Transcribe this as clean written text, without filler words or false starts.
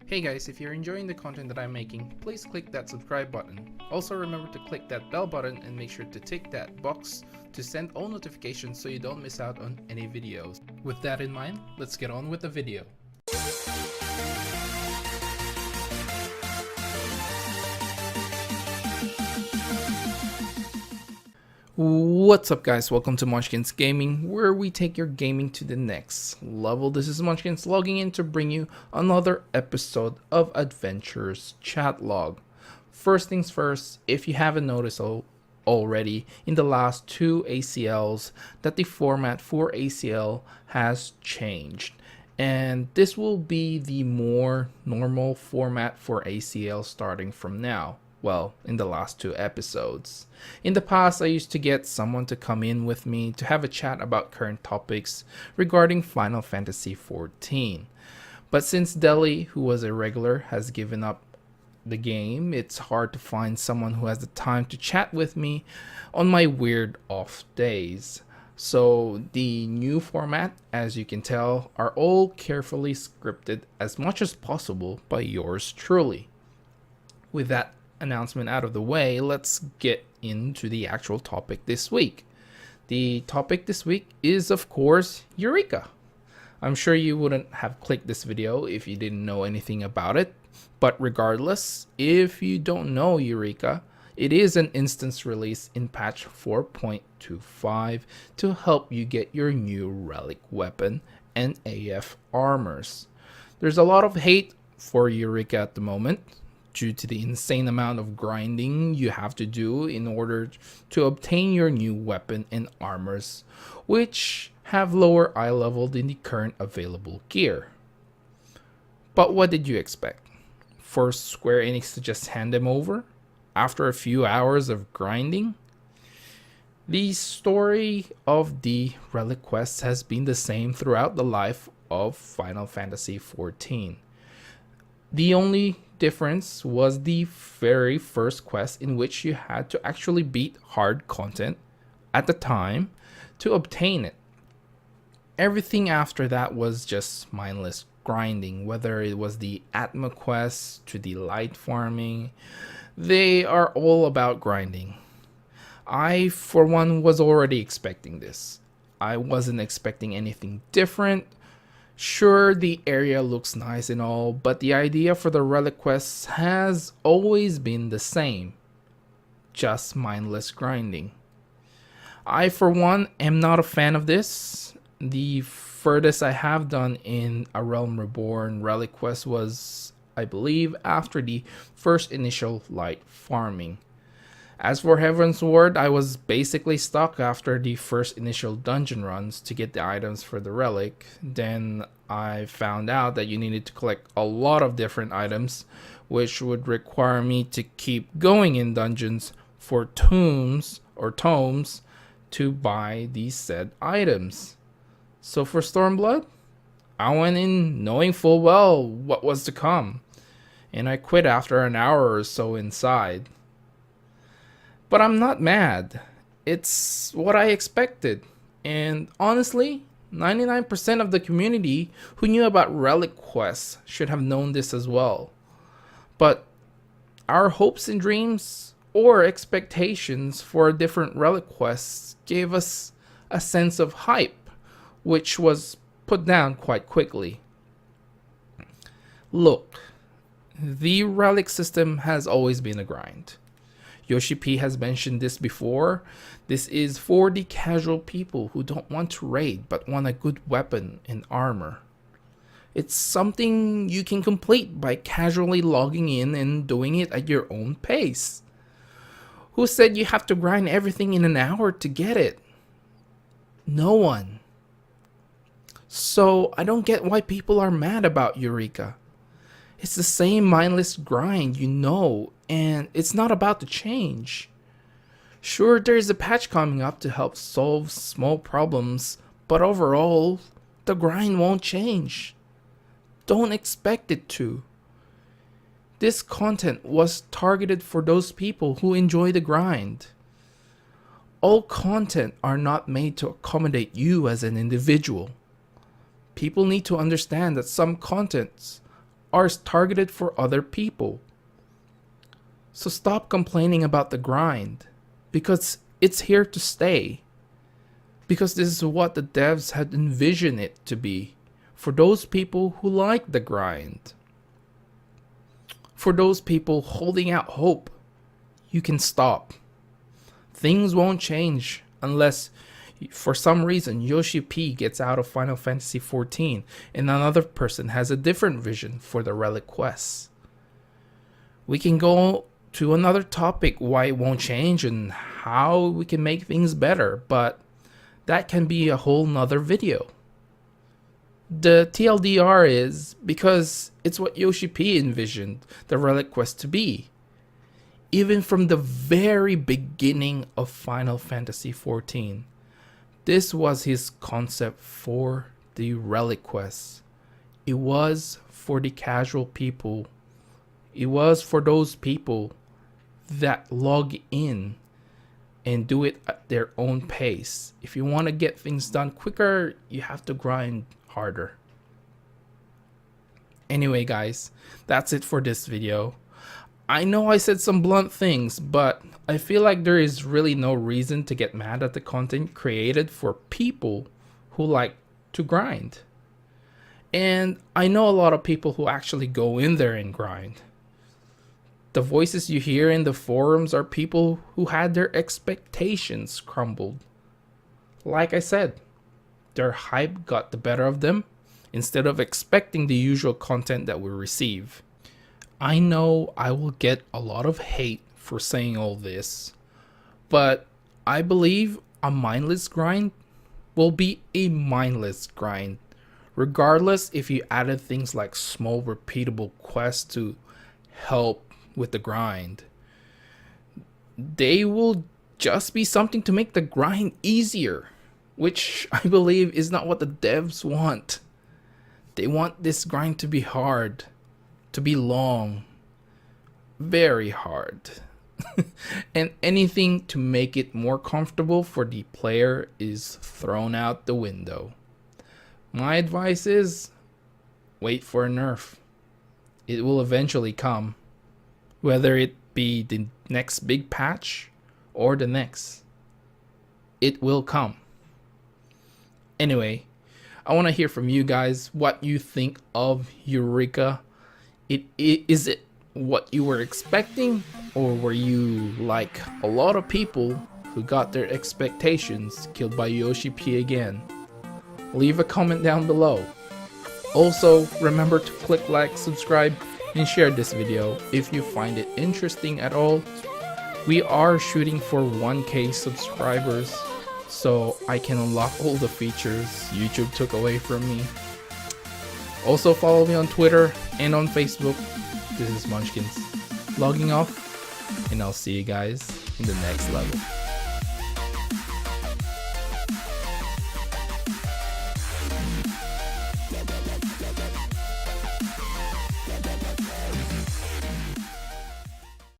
Hey guys, if you're enjoying the content that I'm making, please click that subscribe button. Also remember to click that bell button and make sure to tick that box to send all notifications so you don't miss out on any videos. With that in mind, let's get on with the video. What's up guys, welcome to Munchkins Gaming, where we take your gaming to the next level. This is Munchkins logging in to bring you another episode of Adventures Chat Log. First things first, if you haven't noticed already in the last two ACLs that the format for ACL has changed. And this will be the more normal format for ACL starting from now. Well, in the last two episodes. In the past, I used to get someone to come in with me to have a chat about current topics regarding Final Fantasy XIV. But since Deli, who was a regular, has given up the game, it's hard to find someone who has the time to chat with me on my weird off days. So the new format, as you can tell, are all carefully scripted as much as possible by yours truly. With that announcement out of the way, let's get into the actual topic this week. The topic this week is, of course, EUREKA. I'm sure you wouldn't have clicked this video if you didn't know anything about it, but regardless, if you don't know EUREKA, it is an instance release in patch 4.25 to help you get your new relic weapon and AF armors. There's a lot of hate for EUREKA at the moment, due to the insane amount of grinding you have to do in order to obtain your new weapon and armors, which have lower eye level than the current available gear. But what did you expect? For Square Enix to just hand them over after a few hours of grinding? The story of the relic quests has been the same throughout the life of Final Fantasy XIV. The only difference was the very first quest, in which you had to actually beat hard content at the time to obtain it. Everything after that was just mindless grinding, whether it was the Atma quests to the light farming. They are all about grinding. I, for one, was already expecting this. I wasn't expecting anything different. Sure, the area looks nice and all, but the idea for the relic quests has always been the same. Just mindless grinding. I, for one, am not a fan of this. The furthest I have done in A Realm Reborn relic quest was, I believe, after the first initial light farming. As for Heaven's Ward, I was basically stuck after the first initial dungeon runs to get the items for the relic. Then I found out that you needed to collect a lot of different items, which would require me to keep going in dungeons for tomes to buy these said items. So for Stormblood, I went in knowing full well what was to come, and I quit after an hour or so inside. But I'm not mad. It's what I expected. And honestly, 99% of the community who knew about relic quests should have known this as well. But our hopes and dreams or expectations for different relic quests gave us a sense of hype, which was put down quite quickly. Look, the relic system has always been a grind. Yoshi P has mentioned this before. This is for the casual people who don't want to raid but want a good weapon and armor. It's something you can complete by casually logging in and doing it at your own pace. Who said you have to grind everything in an hour to get it? No one. So I don't get why people are mad about EUREKA. It's the same mindless grind, and it's not about to change. Sure, there's a patch coming up to help solve small problems, but overall, the grind won't change. Don't expect it to. This content was targeted for those people who enjoy the grind. All content are not made to accommodate you as an individual. People need to understand that some contents are targeted for other people. So stop complaining about the grind, because it's here to stay. Because this is what the devs had envisioned it to be, for those people who like the grind. For those people holding out hope, you can stop. Things won't change unless for some reason Yoshi P gets out of Final Fantasy XIV and another person has a different vision for the relic quests. We can go to another topic why it won't change and how we can make things better, but that can be a whole nother video. The TLDR is because it's what Yoshi P envisioned the relic quest to be. Even from the very beginning of Final Fantasy XIV, this was his concept for the relic quests. It was for the casual people. It was for those people that log in and do it at their own pace. If you want to get things done quicker, you have to grind harder. Anyway guys, that's it for this video. I know I said some blunt things, but I feel like there is really no reason to get mad at the content created for people who like to grind. And I know a lot of people who actually go in there and grind. The voices you hear in the forums are people who had their expectations crumbled. Like I said, their hype got the better of them instead of expecting the usual content that we receive. I know I will get a lot of hate for saying all this, but I believe a mindless grind will be a mindless grind, regardless if you added things like small repeatable quests to help with the grind. They will just be something to make the grind easier, which I believe is not what the devs want. They want this grind to be hard, to be long, very hard. And anything to make it more comfortable for the player is thrown out the window. My advice is wait for a nerf. It will eventually come, whether it be the next big patch or the next. It will come. Anyway, I want to hear from you guys what you think of EUREKA. Is it what you were expecting, or were you like a lot of people who got their expectations killed by Yoshi P again? Leave a comment down below. Also, remember to click like, subscribe, and share this video if you find it interesting at all. We are shooting for 1K subscribers, so I can unlock all the features YouTube took away from me. Also follow me on Twitter and on Facebook. This is Munchkins logging off, and I'll see you guys in the next level.